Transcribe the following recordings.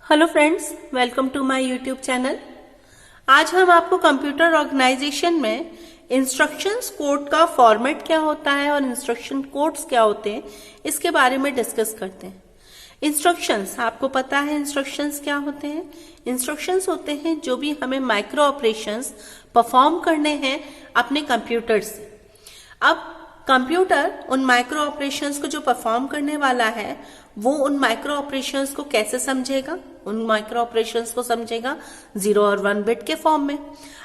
Hello friends, welcome to my YouTube channel. आज हम आपको कंप्यूटर ऑर्गेनाइजेशन में इंस्ट्रक्शंस कोड का फॉर्मेट क्या होता है और इंस्ट्रक्शन कोड्स क्या होते हैं इसके बारे में डिस्कस करते हैं। इंस्ट्रक्शंस, आपको पता है इंस्ट्रक्शंस क्या होते हैं? इंस्ट्रक्शंस होते हैं जो भी हमें माइक्रो ऑपरेशंस परफॉर्म करने हैं अपने कंप्यूटर से। अब कंप्यूटर उन माइक्रो ऑपरेशंस को जो परफॉर्म करने वाला है वो उन माइक्रो ऑपरेशंस को कैसे समझेगा? उन माइक्रो ऑपरेशंस को समझेगा 0 और 1 बिट के फॉर्म में।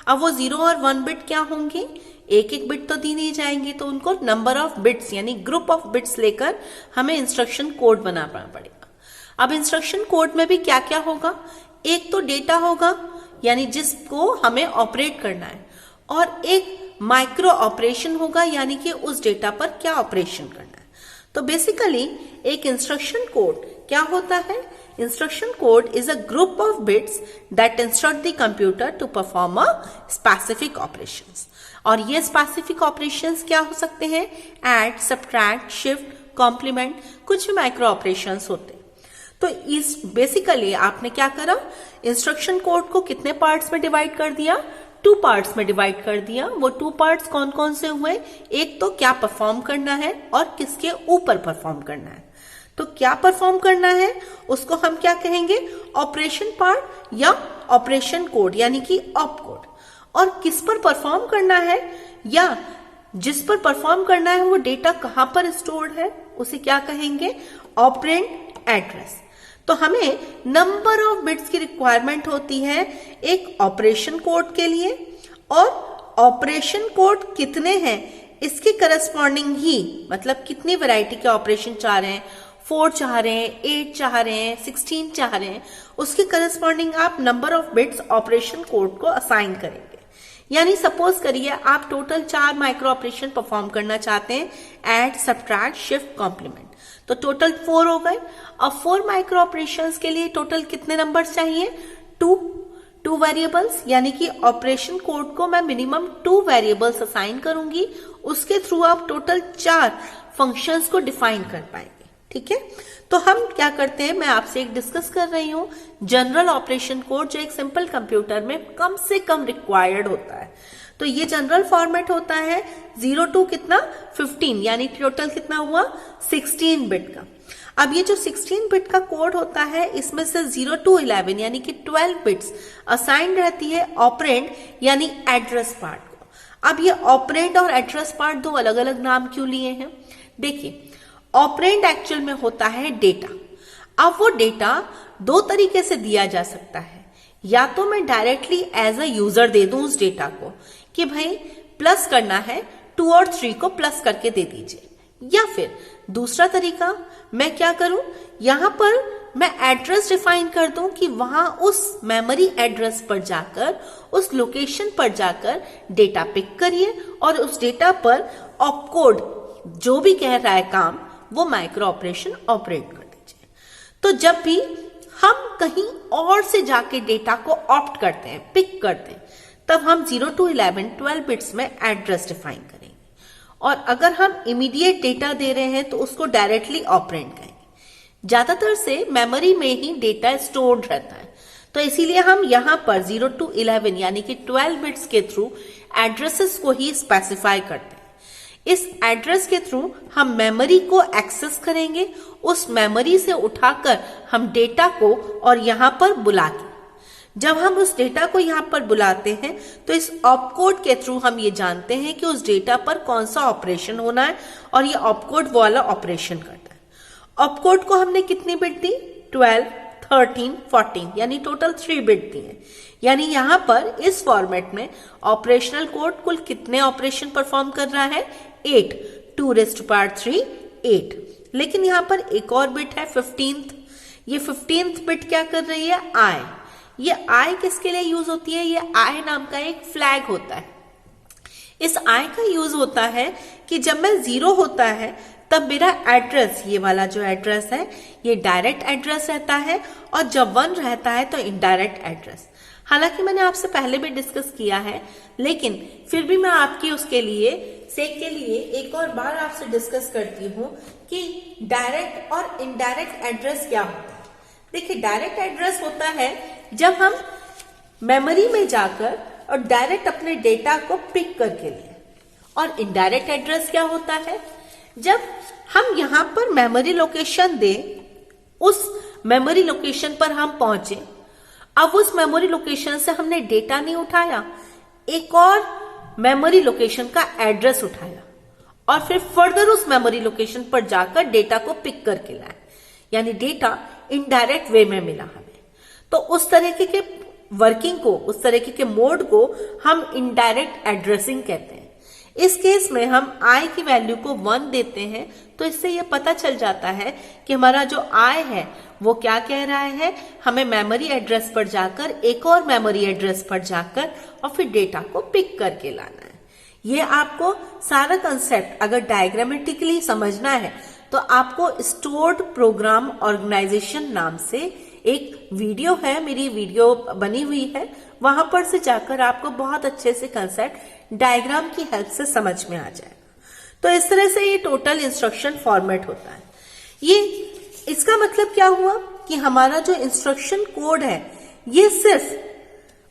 अब वो 0 और 1 बिट क्या होंगी? एक एक बिट तो दी नहीं जाएंगी, तो उनको नंबर ऑफ बिट्स यानी ग्रुप ऑफ बिट्स लेकर हमें इंस्ट्रक्शन कोड बनाना पड़ेगा। अब इंस्ट्रक्शन कोड में भी क्या क्या होगा? एक तो डेटा होगा यानी जिसको हमें ऑपरेट करना है, और एक माइक्रो ऑपरेशन होगा यानी कि उस डेटा पर क्या ऑपरेशन करना है। तो बेसिकली एक इंस्ट्रक्शन कोड क्या होता है? Instruction code is a group of bits that instruct the computer to perform a specific operations. और ये स्पेसिफिक ऑपरेशंस क्या हो सकते हैं? ऐड, सब्ट्रैक्ट, शिफ्ट, कॉम्प्लीमेंट, कुछ भी माइक्रो ऑपरेशंस होते हैं। तो इस बेसिकली आपने क्या करा? इंस्ट्रक्शन कोड को कितने पार्ट्स में डिवाइड कर दिया? 2 पार्ट्स में डिवाइड कर दिया। वो 2 पार्ट्स कौन कौन से हुए? एक तो क्या परफॉर्म करना है और किसके ऊपर परफॉर्म करना है। तो क्या परफॉर्म करना है उसको हम क्या कहेंगे? ऑपरेशन पार्ट या ऑपरेशन कोड यानी कि ऑप कोड। और किस पर परफॉर्म करना है या जिस पर परफॉर्म करना है वो डेटा कहां पर स्टोर्ड है उसे क्या कहेंगे? Operand address. तो हमें नंबर ऑफ बिट्स की रिक्वायरमेंट होती है एक ऑपरेशन कोड के लिए, और ऑपरेशन कोड कितने हैं इसके करस्पॉन्डिंग ही, मतलब कितनी वैरायटी के ऑपरेशन चाह रहे हैं, 4 चाह रहे हैं, 8 चाह रहे हैं, 16 चाह रहे हैं, उसके करस्पॉन्डिंग आप number of bits operation code को असाइन करेंगे। यानी सपोज करिए आप टोटल 4 माइक्रो ऑपरेशन परफॉर्म करना चाहते हैं, ऐड, सब्ट्रैक्ट, शिफ्ट, कॉम्प्लीमेंट, तो टोटल 4 हो गए। अब 4 माइक्रो ऑपरेशंस के लिए टोटल कितने नंबर्स चाहिए? 2 वेरिएबल्स, यानी कि ऑपरेशन कोड को मैं मिनिमम 2 वेरिएबल्स असाइन करूंगी, उसके थ्रू आप टोटल 4 फंक्शंस को डिफाइन कर पाएंगे। ठीक है, तो हम क्या करते हैं, मैं आपसे एक डिस्कस कर रही हूं जनरल ऑपरेशन कोड जो एक सिंपल कंप्यूटर में कम से कम रिक्वायर्ड होता है। तो ये जनरल फॉर्मेट होता है 0 to कितना? 15, यानी टोटल कितना हुआ? 16 बिट का। अब ये जो 16 बिट का कोड होता है इसमें से 0 to 11 यानी कि 12 बिट्स असाइन रहती है ऑपरेंड यानी एड्रेस पार्ट को। अब ये ऑपरेंड और एड्रेस पार्ट दो अलग अलग नाम क्यों लिए हैं? देखिए, ऑपरेंड एक्चुअल में होता है डेटा। अब वो डेटा 2 तरीके से दिया जा सकता है, या तो मैं डायरेक्टली एज अ यूजर दे दूं उस डेटा को कि भाई प्लस करना है 2 और 3 को प्लस करके दे दीजिए, या फिर दूसरा तरीका मैं क्या करूं, यहां पर मैं एड्रेस डिफाइन कर दूं कि वहां उस मेमोरी एड्रेस पर जाकर, उस लोकेशन पर जाकर डेटा पिक करिए और उस डेटा पर ऑपकोड जो भी कह रहा है काम वो माइक्रो ऑपरेशन ऑपरेट कर दीजिए। तो जब भी हम कहीं और से जाके डेटा को ऑप्ट करते हैं, पिक करते हैं, तब हम 0 to 11 12 बिट्स में एड्रेस डिफाइन करेंगे, और अगर हम इमीडिएट डेटा दे रहे हैं तो उसको डायरेक्टली ऑपरेंड कहेंगे। ज्यादातर से मेमोरी में ही डेटा स्टोर्ड रहता है, तो इसीलिए हम यहां पर 0 to 11 यानी कि 12 बिट्स के थ्रू एड्रेसेस को ही स्पेसिफाई करते हैं। इस एड्रेस के थ्रू हम मेमोरी को एक्सेस करेंगे, उस मेमोरी से उठाकर हम डेटा को और यहां पर बुलाते। जब हम उस डेटा को यहां पर बुलाते हैं तो इस ऑपकोड के थ्रू हम ये जानते हैं कि उस डेटा पर कौन सा ऑपरेशन होना है, और ये ऑपकोड वाला ऑपरेशन करता है। ऑपकोड को हमने कितनी बिट दी? 12, 13, 14, यानी टोटल 3 बिट दी है। यानी यहां पर इस फॉर्मेट में ऑपरेशनल कोड कुल कितने ऑपरेशन परफॉर्म कर रहा है? 8, 2⁻3 8। लेकिन यहां पर एक और बिट है 15th। ये 15th बिट क्या कर रही है? आई। ये आई किसके लिए यूज होती है? ये आई नाम का एक फ्लैग होता है। इस आई का यूज होता है कि जब मैं 0 होता है तब मेरा एड्रेस, ये वाला जो एड्रेस है ये डायरेक्ट एड्रेस रहता है, और जब 1 रहता है तो इनडायरेक्ट एड्रेस। हालांकि मैंने आपसे पहले भी डिस्कस किया है, लेकिन फिर भी मैं आपकी उसके लिए सेक के लिए एक और बार आपसे डिस्कस करती हूं कि डायरेक्ट और इनडायरेक्ट एड्रेस क्या होता है। देखिए, डायरेक्ट एड्रेस होता है जब हम मेमोरी में जाकर और डायरेक्ट अपने डेटा को पिक करके लें। और इनडायरेक्ट एड्रेस क्या होता है? जब हम यहां पर मेमोरी लोकेशन दें, उस मेमोरी लोकेशन पर हम पहुंचे, अब उस मेमोरी लोकेशन से हमने डेटा नहीं उठाया, एक और मेमोरी लोकेशन का एड्रेस उठाया और फिर फर्दर उस मेमोरी लोकेशन पर जाकर डेटा को पिक करके लाए, यानी डेटा इनडायरेक्ट वे में मिला हमें। तो उस तरीके के वर्किंग को, उस तरीके के मोड को हम इनडायरेक्ट एड्रेसिंग कहते हैं। इस केस में हम i की वैल्यू को 1 देते हैं, तो इससे यह पता चल जाता है कि हमारा जो i है वो क्या कह रहा है, हमें मेमोरी एड्रेस पर जाकर, एक और मेमोरी एड्रेस पर जाकर और फिर डेटा को पिक करके लाना है। ये आपको सारा कंसेप्ट अगर डायग्रामेटिकली समझना है तो आपको स्टोर्ड प्रोग्राम ऑर्गेनाइजेशन नाम से एक वीडियो है, मेरी वीडियो बनी हुई है, वहां पर से जाकर आपको बहुत अच्छे से कंसेप्ट डायग्राम की हेल्प से समझ में आ जाएगा। तो इस तरह से ये टोटल इंस्ट्रक्शन फॉर्मेट होता है। ये इसका मतलब क्या हुआ कि हमारा जो इंस्ट्रक्शन कोड है ये सिर्फ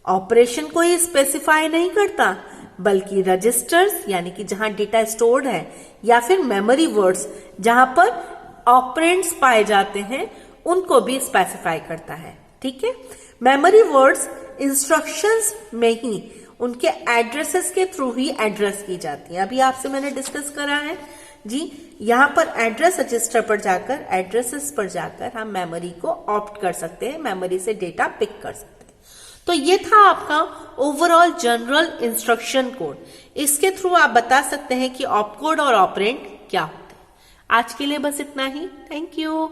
ऑपरेशन को ही स्पेसिफाई नहीं करता, बल्कि रजिस्टर्स यानी कि जहां डेटा स्टोर्ड है, या फिर मेमोरी वर्ड्स जहां पर ऑपरेंड्स पाए जाते हैं, उनको भी स्पेसिफाई करता है। ठीक है, मेमोरी वर्ड्स इंस्ट्रक्शंस में ही उनके एड्रेसेस के थ्रू ही एड्रेस की जाती है। अभी आपसे मैंने डिस्कस करा है जी, यहाँ पर एड्रेस रजिस्टर पर जाकर, एड्रेसेस पर जाकर हम मेमोरी को ऑप्ट कर सकते हैं, मेमोरी से डेटा पिक कर सकते हैं। तो ये था आपका ओवरऑल जनरल इंस्ट्रक्शन कोड। इसके थ्रू आप बता सकते हैं कि ऑप कोड और ऑपरेंड क्या होते हैं। आज के लिए बस इतना ही। Thank you.